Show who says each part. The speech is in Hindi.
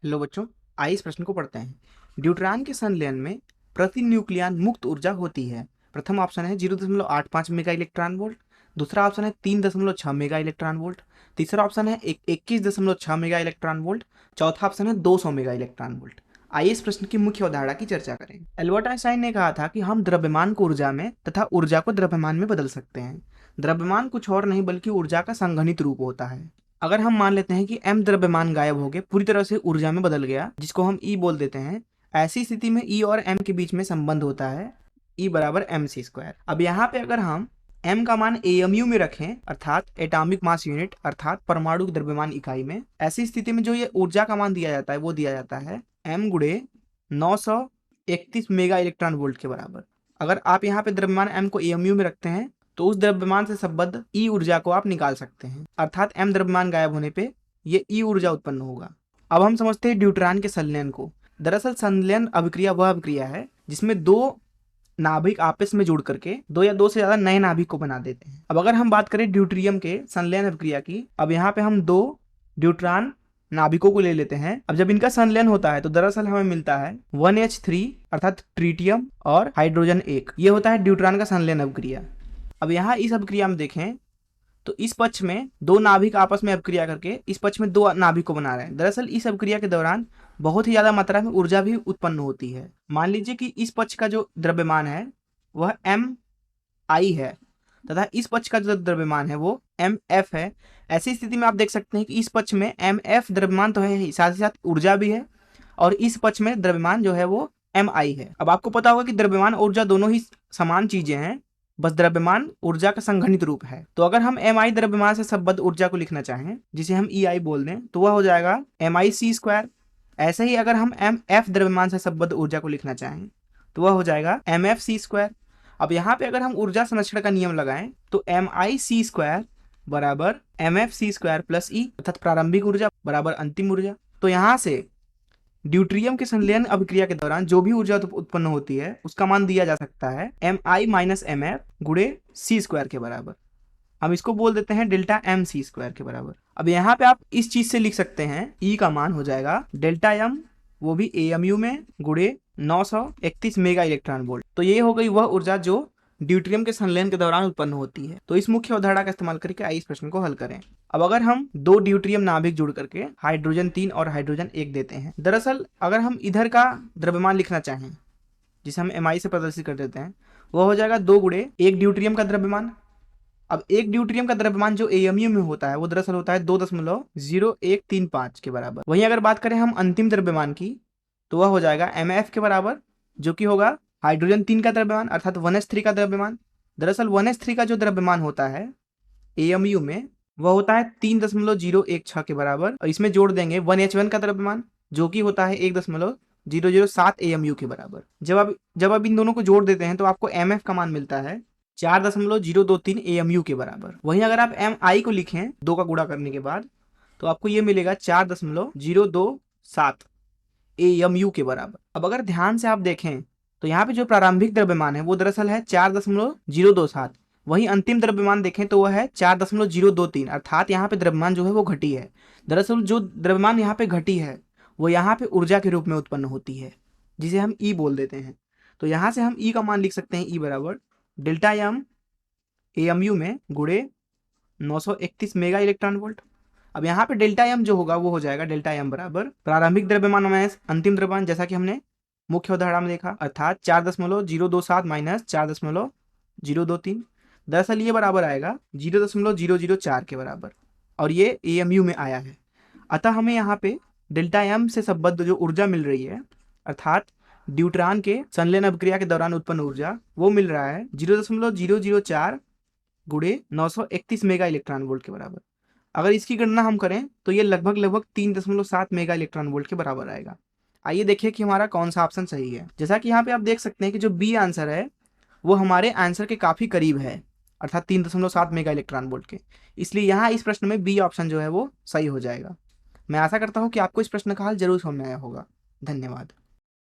Speaker 1: हेलो बच्चों, आइए इस प्रश्न को पढ़ते हैं। ड्यूट्रान के संलयन में प्रति न्यूक्लियन मुक्त ऊर्जा होती है। प्रथम ऑप्शन है 0.85 मेगा इलेक्ट्रॉन वोल्ट, दूसरा ऑप्शन है 3.6 मेगा इलेक्ट्रॉन वोल्ट, तीसरा ऑप्शन है 21.6 मेगा इलेक्ट्रॉन वोल्ट, चौथा ऑप्शन है 200 मेगा इलेक्ट्रॉन वोल्ट। आइए इस प्रश्न की मुख्य अवधारणा की चर्चा करें। एल्बर्ट आइंस्टाइन ने कहा था कि हम द्रव्यमान को ऊर्जा में तथा ऊर्जा को द्रव्यमान में बदल सकते हैं। द्रव्यमान कुछ और नहीं बल्कि ऊर्जा का संघनित रूप होता है। अगर हम मान लेते हैं कि m द्रव्यमान गायब हो गए, पूरी तरह से ऊर्जा में बदल गया, जिसको हम E बोल देते हैं, ऐसी स्थिति में E और m के बीच में संबंध होता है E बराबर mc²। अब यहाँ पे अगर हम m का मान AMU में रखें, अर्थात एटॉमिक मास यूनिट, अर्थात परमाणु द्रव्यमान इकाई में, ऐसी स्थिति में जो ये ऊर्जा का मान दिया जाता है वो दिया जाता है m गुणे 931 मेगा इलेक्ट्रॉन वोल्ट के बराबर। अगर आप यहाँ पे द्रव्यमान m को AMU में रखते हैं तो उस द्रव्यमान से संबद्ध E ऊर्जा को आप निकाल सकते हैं, अर्थात m द्रव्यमान गायब होने पे ये E ऊर्जा उत्पन्न होगा। अब हम समझते हैं ड्यूट्रान के संलयन को। दरअसल संलयन अभिक्रिया वह अभिक्रिया है जिसमें दो नाभिक आपस में जुड़ करके दो या दो से ज्यादा नए नाभिक को बना देते हैं। अब अगर हम बात करें ड्यूट्रियम के संलयन अभिक्रिया की, अब यहाँ पे हम दो ड्यूट्रान नाभिकों को ले लेते हैं। अब जब इनका संलयन होता है तो दरअसल हमें मिलता है 1H3 अर्थात ट्रीटियम और हाइड्रोजन 1। ये होता है ड्यूट्रान का संलयन अभिक्रिया। अब यहाँ इस अभिक्रिया में देखें तो इस पक्ष में दो नाभिक आपस में अभिक्रिया करके इस पक्ष में दो नाभिक को बना रहे हैं। दरअसल इस अभिक्रिया के दौरान बहुत ही ज्यादा मात्रा में ऊर्जा भी उत्पन्न होती है। मान लीजिए कि इस पक्ष का जो द्रव्यमान है वह mi है तथा इस पक्ष का जो द्रव्यमान है वो mf है। ऐसी स्थिति में आप देख सकते हैं कि इस पक्ष में mf द्रव्यमान तो है ही, साथ ही साथ ऊर्जा भी है, और इस पक्ष में द्रव्यमान जो है वो mi है। अब आपको पता होगा कि द्रव्यमान और ऊर्जा दोनों ही समान चीजें हैं, बस द्रव्यमान ऊर्जा का संघनित रूप है। तो अगर हम mi द्रव्यमान से संबद्ध ऊर्जा को लिखना चाहें, जिसे हम ei बोल दें, तो वह हो जाएगा mic²। ऐसे ही अगर हम mf द्रव्यमान से संबद्ध ऊर्जा को लिखना चाहें तो वह हो जाएगा mfc²। अब यहाँ पे अगर हम ऊर्जा संरक्षण का नियम लगाएं तो mic² बराबर mfc² प्लस E, अर्थात प्रारंभिक ऊर्जा बराबर अंतिम ऊर्जा। तो यहाँ से ड्यूट्रियम के संलयन अभिक्रिया के दौरान जो भी ऊर्जा उत्पन्न होती है उसका मान दिया जा सकता है mi माइनस mf गुणे c² के बराबर। हम इसको बोल देते हैं डेल्टा mc² के बराबर। अब यहाँ पे आप इस चीज से लिख सकते हैं E का मान हो जाएगा डेल्टा m, वो भी AMU में, गुणे 931 मेगा इलेक्ट्रॉन वोल्ट। तो ये हो गई वह ऊर्जा जो ड्यूट्रियम के संलयन के दौरान उत्पन्न होती है। तो इस मुख्य अवधारणा का इस्तेमाल करके आइए इस प्रश्न को हल करें। अब अगर हम दो ड्यूट्रियम नाभिक जुड़ करके हाइड्रोजन 3 और हाइड्रोजन 1 देते हैं, दरअसल अगर हम इधर का द्रव्यमान लिखना चाहें, जिसे हम mi से प्रदर्शित कर देते हैं, वह हो जाएगा 2 गुणे 1 ड्यूट्रियम का द्रव्यमान। अब एक ड्यूट्रियम का द्रव्यमान जो AMU में होता है वो दरअसल होता है 2.0135 के बराबर। वहीं अगर बात करें हम अंतिम द्रव्यमान की तो वह हो जाएगा mf के बराबर, जो कि होगा हाइड्रोजन 3 का द्रव्यमान अर्थात 1s3 का द्रव्यमान। दरअसल 1s3 का जो द्रव्यमान होता है AMU में वह होता है 3.016 के बराबर, और इसमें जोड़ देंगे 1H1 का द्रव्यमान जो कि होता है 1.007 AMU के बराबर। जब आप इन दोनों को जोड़ देते हैं तो आपको mf का मान मिलता है 4.023 AMU के बराबर। वहीं अगर आप mi को लिखें 2 का गुणा करने के बाद तो आपको ये मिलेगा 4.027 AMU के बराबर। अब अगर ध्यान से आप देखें तो यहाँ पे जो प्रारंभिक द्रव्यमान है वो दरअसल है 4.027, वहीं अंतिम द्रव्यमान देखें तो वह है 4.023, अर्थात यहाँ पे द्रव्यमान जो है वो घटी है। दरअसल जो द्रव्यमान यहाँ पे घटी है वो यहाँ पे ऊर्जा के रूप में उत्पन्न होती है, जिसे हम E बोल देते हैं। तो यहाँ से हम E का मान लिख सकते हैं E बराबर डेल्टा m AMU में गुणे 931 मेगा इलेक्ट्रॉन वोल्ट। अब यहाँ पे डेल्टा m जो होगा वो हो जाएगा डेल्टा m बराबर प्रारंभिक द्रव्यमान माइनस अंतिम द्रव्यमान, जैसा कि हमने मुख्य उदाहरण में देखा, अर्थात 4.027 माइनस 4.023। दरअसल ये बराबर आएगा 0.004 के बराबर, और ये AMU में आया है। अतः हमें यहाँ पे डेल्टा m से संबद्ध जो ऊर्जा मिल रही है, अर्थात ड्यूट्रान के संलयन अभिक्रिया के दौरान उत्पन्न ऊर्जा, वो मिल रहा है 0.004 गुणे 931 मेगा इलेक्ट्रॉन वोल्ट के बराबर। अगर इसकी गणना हम करें तो ये लगभग 3.7 मेगा इलेक्ट्रॉन वोल्ट के बराबर आएगा। आइए देखिए कि हमारा कौन सा ऑप्शन सही है। जैसा कि यहाँ पे आप देख सकते हैं कि जो बी आंसर है वो हमारे आंसर के काफी करीब है, अर्थात 3.7 मेगा इलेक्ट्रॉन वोल्ट के। इसलिए यहाँ इस प्रश्न में बी ऑप्शन जो है वो सही हो जाएगा। मैं आशा करता हूँ कि आपको इस प्रश्न का हल जरूर समझ में आया होगा। धन्यवाद।